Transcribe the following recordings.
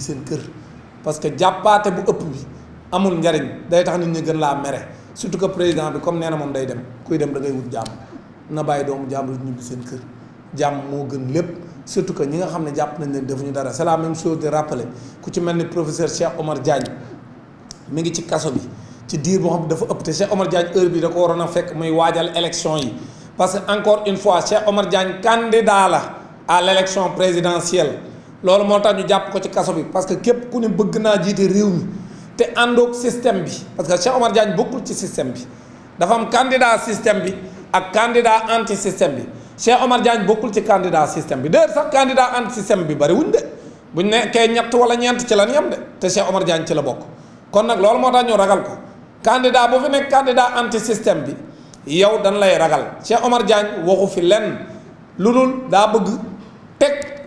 ñibbi seen kër parce que jàppaate bu ëpp bi amul njariñ day tax nit ñi gën laa mere surtout que président bi comme nee na moom day dem kuy dem da ngay wut jàmm na bàyyi doomu jàmbur ñibbi seen kër jàmm moo gën lépp surtout que ñi nga xam ne jàpp nañ leen defuñu dara c'est la même chose de rappeler ku ci mel ni professeur Cheikh Omar Diagne mi ngi ci kaso bi ci diir boo xam ne dafa ëpp te Cheikh Omar Diagne heure bi da ko waroon a fekk muy waajal élection yi parce que encore une fois Cheikh Omar Diagne candidat la à l'élection présidentielle loolu moo tax ñu jàpp ko ci kaso bi parce que képp ku ne bëgg naa jiite réew mi te àndoog système bi parce que Cheikh Omar Diagne bokkul ci système bi dafa am candidat système bi ak candidat anti système bi Cheikh Omar Diagne bokkul ci candidat système bi d'ailleurs sax candidat anti système bi bari wuñ de buñ nekkee ñett wala ñeent ci lan yem de te Cheikh Omar Diagne ci la bokk kon nag loolu moo tax ñu ragal ko candidat bu fi nekk candidat anti système bi yow dañ lay ragal Cheikh Omar Diagne waxu fi lenn lu dul daa bëgg teg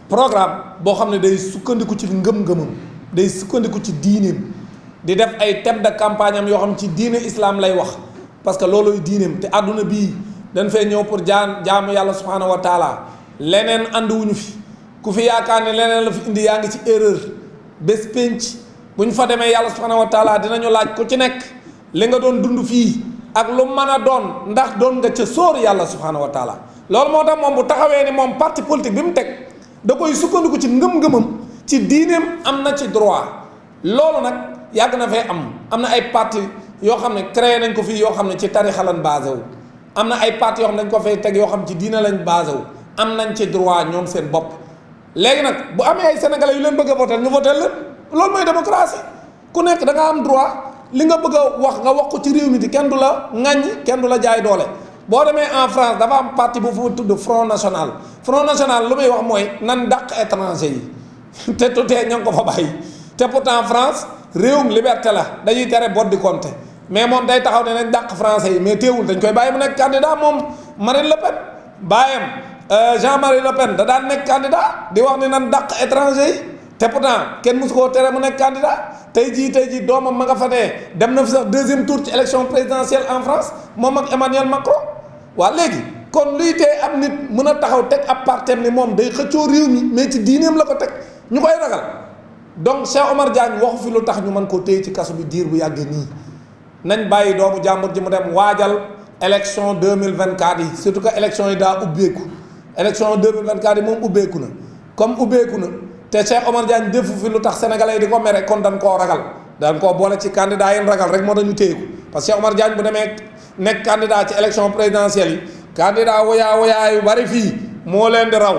programme boo xam ne day sukkandiku ci ngëm-ngëmam day sukkandiku ci diineem di def ay thème de campagne am yoo xam ci diine islam lay wax parce que looloy diineem te àdduna bii dañ fay ñëw pour jaamu yàlla subhanahu wa taala leneen ànduwuñu fi ku fi yaakaar ne leneen la fi indi yaa ngi ci erreur bés pénc bu ñu fa demee yàlla subhanahu wa taala dinañu laaj ku ci nekk li nga doon dund fii ak lu mën a doon ndax doon nga ca sóor yàlla subhanahu wa taala loolu moo tax moom bu taxawee ni moom parti politique bi mu teg da koy sukkandiku ci ngëm-ngëmam ci diineem am na ci droit loolu nag yàgg na fee am na ay parti yoo xam ne créé nañ ko fii yoo xam ne ci tarixa lañ basé wu am na ay parti yoo xam ne dañ ko fay teg yoo xam ci diine lañ basé wu am nañ ci droit ñoom seen bopp léegi nag bu amee ay sénégalais yu leen bëgg a voter ñu voter leen loolu mooy démocratie ku nekk da nga am droit li nga bëgg a wax nga wax ko ci réew mi di kenn du la ŋàññi kenn du la jaay doole boo demee en France dafa am parti bu fu tudd Front National lu muy wax mooy nan dàq étranger yi te tutee ña ngi ko fa bàyyi te pourtant France réewum liberté la dañuy tere bot di compter mais moom day taxaw ne nañ dàq français yi mais teewul dañ koy bàyyi mu nekk candidat moom Marine Le Pen bàyyam Jean-Marie Le Pen da daan nekk candidat di wax ne nan dàq étranger yi te pourtant kenn mosu koo tere mu nekk candidat tey jii doomam ma nga fa ne dem na fi sax deuxième tour ci élection présidentielle en France moom ak Emmanuel Macron waa léegi kon luy tee am nit mën a taxaw teg ab partem ni moom day xëccoo réew mi mais ci diineem la ko teg ñu koy ragal donc Cheikh Omar Diagne waxu fi lu tax ñu mën koo téye ci kaso bi diir bu yàggee nii nañ bàyyi doomu jàmbur ji mu dem waajal élection 2024 yi surtout que élection yi daa ubbeeku élection 2024 yi moom ubbeeku na comme ubbeeku na te Cheikh Omar Diagne defu fi lu tax sénégalais yi di ko mere kon dañ koo ragal dañ koo boole ci candidat yi ragal rek moo tax ñu téye ko parce que Cheikh Omar Diagne bu demee nekk candidat ci élection présidentielle yi candidat woyaa yu bari fii moo leen di raw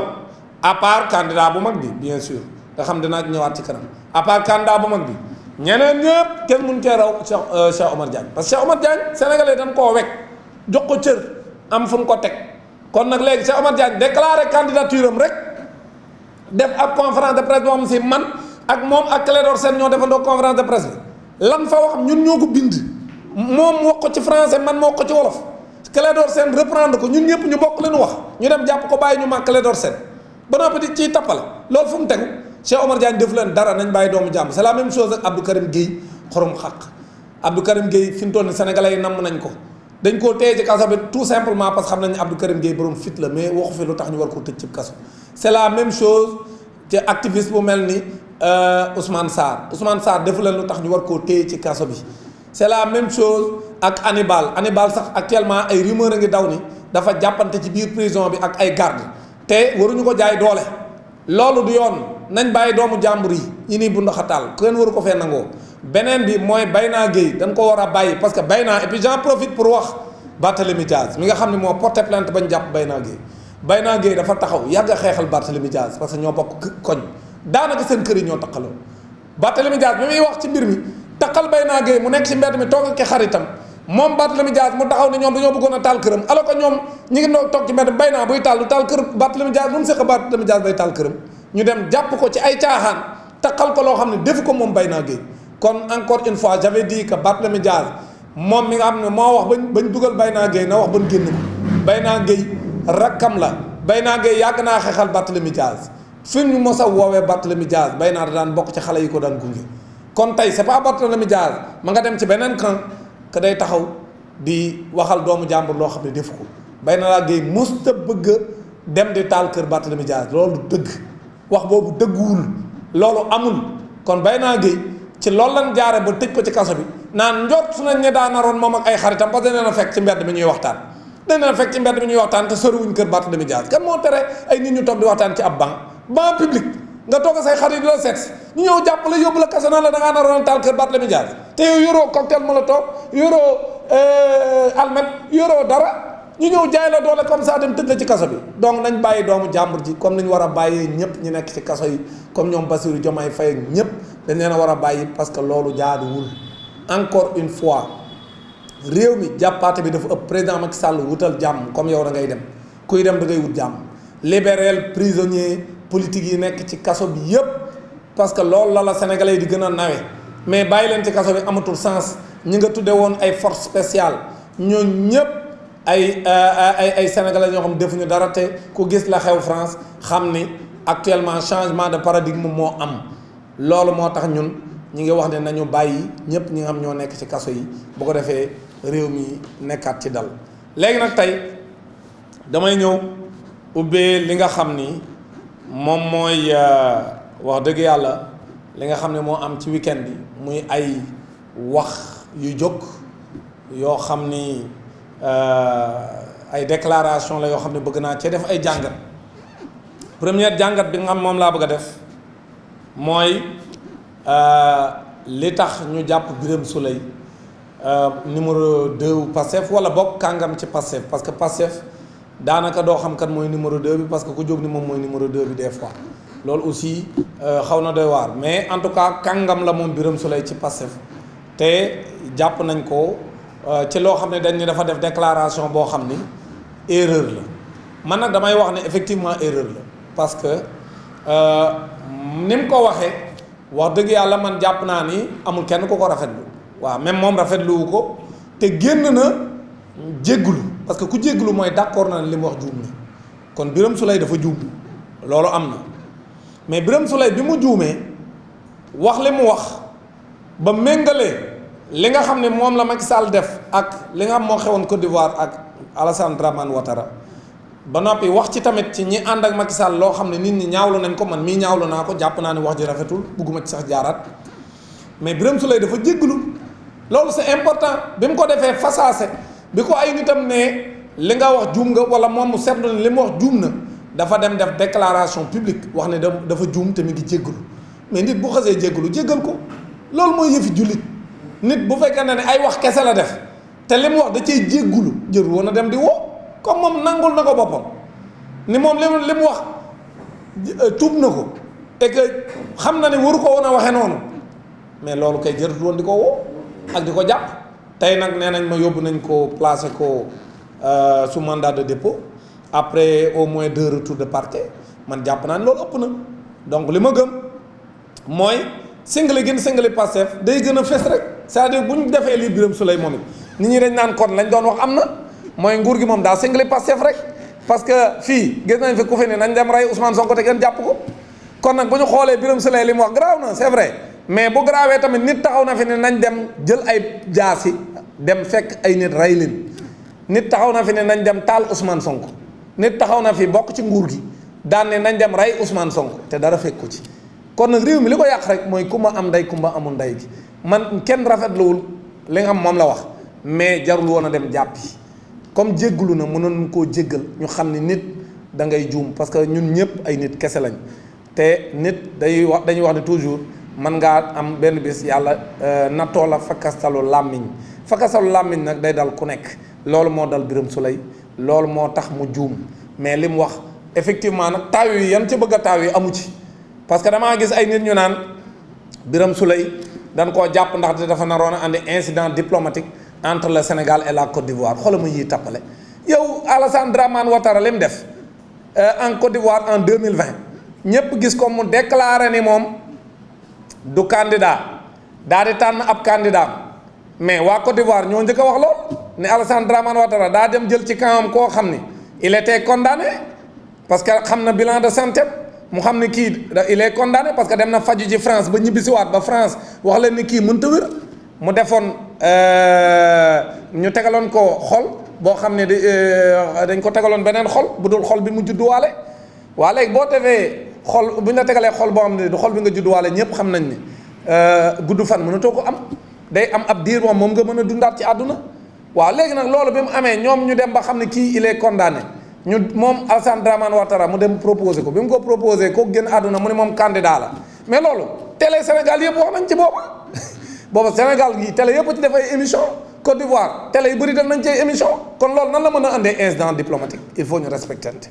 à part candidat bu mag bi bien sûr nga xam dinaa ñëwaat ci kanam à part candidat bu mag bi ñeneen ñëpp kenn mënu cee raw Cheikh Omar Diagne parce que Cheikh Omar Diagne sénégalais dañ koo wekk jox ko cër am fu ñu ko teg kon nag léegi Cheikh Omar Diagne déclaré candidature am rek def ab conférence de presse boo xam si man ak moom ak Clédor Sène ñoo defandoo conférence de presse bi lan fa wax ñun ñoo ko bind moom wax ko ci français man moo wax ko ci wolof Clédor Sène reprendre ko ñun ñëpp ñu bokk leen wax ñu dem jàpp ko bàyyi ñu mag Clédor Sène ba noppi di ciy tappale loolu fu mu tegu Cheikh Omar Diagne def leen dara nañ bàyyi doomu jàmm c'est la même chose ak Abdou Karim Gueye xorom xaq Abdou Karim Gueye fi mu toll nii sénégalais yi namm nañ ko dañ koo téye ci kaso bi tout simplement parce que xam nañ ne Abdou Karim Gueye borom fit la mais waxu fi lu tax ñu war koo tëj ci kaso c'est la même chose ci activiste bu mel ni Ousmane Sarr defu leen lu tax ñu war koo téye ci kaso bi c'est la même chose ak Hannibal sax actuellement ay rumeur a ngi daw ni dafa jàppante ci biir prison bi ak ay garde te waruñu ko jaay doole loolu du yoon nañ bàyyi doomu jàmbur yi ñi nii bu ndoxataal kenn waru ko fee nangoo beneen bi mooy Bayna Gueye dañ ko war a bàyyi parce que Bayna et puis j'en profite pour wax Barthélémy Diaz mi nga xam ne moo porté plainte bañ jàpp Bayna Gueye dafa taxaw yàgg a xeexal Barthélémy Diaz parce que ñoo bokk koñ daanaka seen kër yi ñoo taqaloo Barthélémy Diaz bi muy wax ci mbir mi taqal Bayna Gueye mu nekk ci mbedd mi toog ak xaritam moom Barthélémy Diaz mu taxaw ne ñoom dañoo bëggoon a taal këram alors que ñoom ñi ngi toog ci mbedd mi Bayna buy taal du taal kër Barthélémy Diaz lu mu seq Barthélémy Diaz bay taal këram ñu dem jàpp ko ci ay caaxaan taqal ko loo xam ne defu ko moom Bayna Gueye kon encore une fois j'avais dit que Barthélémy Diaz moom mi nga xam ne moo wax bañ dugal Bayna Gueye na wax ban génn ko Bayna Gueye rakkam la Bayna Gueye yàgg naa xeexal Barthélémy Diaz fi ñu mos a woowee Barthélémy Diaz Bayna daan bokk ci xale yi ko daan gunge kon tey c'est pas Barthélémy Diaz ma nga dem ci beneen camp que day taxaw di waxal doomu jàmbur loo xam ne def ko Bayna Gueye musta bëgg dem di taal kër Barthélémy Diaz loolu dëgg wax boobu dëgguwul loolu amul kon Bayna Gueye ci loolu lan jaare ba tëj ko ci kaso bi naan njort nañ ne daa naroon moom ak ay xaritam parce que dañ leen a fekk ci mbedd mi ñuy waxtaan dañ leen a fekk ci mbedd mi ñuy waxtaan te soriwuñ kër Barthélémy Dias kan moo tere ay nit ñu toog di waxtaan ci ab banc public nga toog say xarit di la seet ñu ñëw jàpp la yóbbu la kaso na la da ngaa naroon taal kër Barthélémy Dias te yow yoroo cocktail molotov yoroo almet yoroo dara ñu ñëw jaay la doole comme ça dem tëj la ci kaso bi donc nañ bàyyi doomu jàmbur ji comme ni ñu war a bàyyee ñëpp ñu nekk ci kaso yi comme ñoom Bassirou Diomaye Faye ak ñëpp dañ leen a war a bàyyi parce que loolu jaaduwul encore une fois réew mi jàppaate bi dafa ëpp président Macky Sall wutal jàmm comme yow da ngay dem kuy dem da ngay wut jàmm libéral prisonnier politique yi nekk ci kaso bi yëpp parce que loolu la sénégalais yi di gën a nawe mais bàyyi leen ci kaso bi amatul sens ñi nga tudde woon ay force spéciale ñoo ñëpp ay sénégalais ñoo xam defuñu dara te ku gis la xew France xam ni actuellement changement de paradigme moo am loolu moo tax ñun ñi ngi wax ne nañu bàyyi ñëpp ñi nga xam ñoo nekk ci kaso yi bu ko defee réew mi nekkaat ci dal léegi nag tey damay ñëw ubbee li nga xam ni moom mooy wax dëgg yàlla li nga xam ne moo am ci week-end bi muy ay wax yu jóg yoo xam ni ay déclaration la yoo xam ne bëgg naa cee def ay jàngat première jàngat bi nga xam moom laa bëgg a def mooy li tax ñu jàpp Birame Souleye numéro 2 Pastef wala bokk kàngam ci Pastef parce que Pastef daanaka doo xam kan mooy numéro 2 bi parce que ku jóg ni moom mooy numéro 2 bi des fois loolu aussi xaw na doy waar mais en tout cas kàngam la moom Birame Souleye ci Pastef te jàpp nañ ko ci loo xam ne dañ ni dafa def déclaration boo xam ni erreur la man nag damay wax ne effectivement erreur la parce que ni mu ko waxee wax dëgg yàlla man jàpp naa ni amul kenn ku ko rafetlu waaw même moom rafetluwu ko te génn na jéggulu parce que ku jéggulu mooy d'accord na ne li mu wax juum na kon Birame Souleye dafa juum loolu am na mais Birame Souleye bi mu juumee wax li mu wax ba méngalee li nga xam ne moom la Macky Sall def ak li nga xam moo xewoon Côte d'Ivoire ak Alassane Dramane Ouattara ba noppi wax ci tamit ci ñi ànd ak Macky Sall loo xam ne nit ñi ñaawlu nañ ko man mii ñaawlu naa ko jàpp naa ne wax ji rafetul bugguma ci sax jaaraat mais Birame Souleye dafa jégglu loolu c'est important bi mu ko defee fasaase bi ko ay nitam ne li nga wax juum nga wala moom mu seetlu ne li mu wax juum na dafa dem def déclaration publique wax ne dafa juum te mi ngi jégglu mais nit bu xasee jégglu jéggal ko loolu mooy yëfi jullit nit bu fekkee ne ay wax kese la def te li mu wax da cay jéggulu jër woon a dem di woo comme moom nangul na ko boppam ni moom li mu wax tuub na ko et que xam na ne waru ko woon a waxee noonu mais loolu kay jërut woon di ko woo ak di ko jàpp tey nag nee nañ ma yóbbu nañ ko placé ko sous mandat de dépôt après au moins 2 retours de parquet man jàpp naa ne loolu ëpp na donc li ma gëm mooy singali gën singali Pastef day gën a fes rek c'est-à-dire bu ñu defee lii Birame Souleye moom it nit ñi dañ naan kon lañ doon wax am na mooy nguur gi moom daa singali Pastef rek parce que fii gis nañ fi ku fi ne nañ dem rey Ousmane Sonko te kenn jàpp ko kon nag bu ñu xoolee Birame Souleye li mu wax garaaw na c'est vrai mais bu garaawee tamit nit taxaw na fi ne nañ dem jël ay jaasi dem fekk ay nit rey leen nit taxaw na fi ne nañ dem taal Ousmane Sonko nit taxaw na fi bokk ci nguur gi daan ne nañ dem rey Ousmane Sonko te dara fekk ko ci kon nag réew mi li ko yàq rek mooy kumba am ndey kumba amul ndey gi man kenn rafetluwul li nga xam moom la wax mais jarul woon a dem jàppi comme jéggulu na mënoon koo jéggal ñu xam ni nit da ngay juum parce que ñun ñëpp ay nit kese lañ te nit dañuy wax ne toujours man ngaa am benn bis yàlla nattoo la fakkastalu làmmiñ nag day dal ku nekk loolu moo dal Birame Souleye loolu moo tax mu juum mais li mu wax effectivement nag taaw yi yan ci bëgg a taaw yi amu ci parce que damaa gis ay nit ñu naan Birame Souleye dañ koo jàpp ndax dafa naroon a andi incident diplomatique entre le Sénégal et la Côte d'Ivoire xoolal ma yiy tappale yow Alassane Dramane Ouattara li mu def en Côte d'Ivoire en 2020 ñëpp gis ko mu déclaré ni moom du candidat daa di tànn ab candidat mais waa Côte d'Ivoire ñoo njëkk a wax lool ne Alassane Dramane Ouattara daa dem jël ci kanam koo xam ni il était condamné parce que xam na bilan de santé mu xam ne kii il est condamné parce que dem na faju ji France ba ñibbisiwaat ba France wax leen ni kii mënta wér mu defoon ñu tegaloon ko xol boo xam ne dañ ko tegaloon beneen xol bu dul xol bi mu judduwaale waa léegi boo defee xol bu ñu la tegalee xol boo xam ne du xol bi nga judduwaale ñëpp xam nañ ni gudd fan mënatoo ko am day am ab diir moom nga mën a dundaat ci àdduna. waaw léegi nag loolu bi mu amee ñoom ñu dem ba xam ne kii il est condamné ñu moom Alassane Dramane Ouattara mu dem proposé ko bi mu ko proposé kooku génn àdduna mu ne moom candidat la mais loolu télé Sénégal yëpp wax nañ ci booba booba Sénégal gi télé yëpp ci def ay émission Côte d'Ivoire télé yu bëri def nañ ci ay émission kon loolu nan la mën a andee incident diplomatique il faut ñu respectante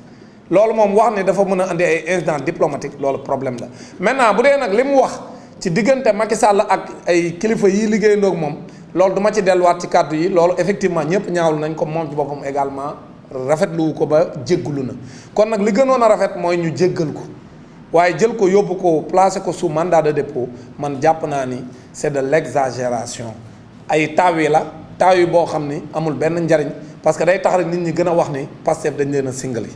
loolu moom wax ne dafa mën a andi ay incident diplomatique loolu problème la maintenant bu dee nag li mu wax ci diggante Macky Sall ak ay kilifa yi liggéeyandoo ak moom loolu duma ci delluwaat ci kàddu yi loolu effectivement ñëpp ñaawlu nañ ko moom ci boppam également rafetlu ko ba jéggulu na kon nag li gënoon a rafet mooy ñu jéggal ko waaye jël ko yóbbu ko placé ko sous mandat de dépôt man jàpp naa ni c'est de l'exagération ay taawi la taawi boo xam ni amul benn njariñ parce que day tax rek nit ñi gën a wax ni Pastef dañ leen a singali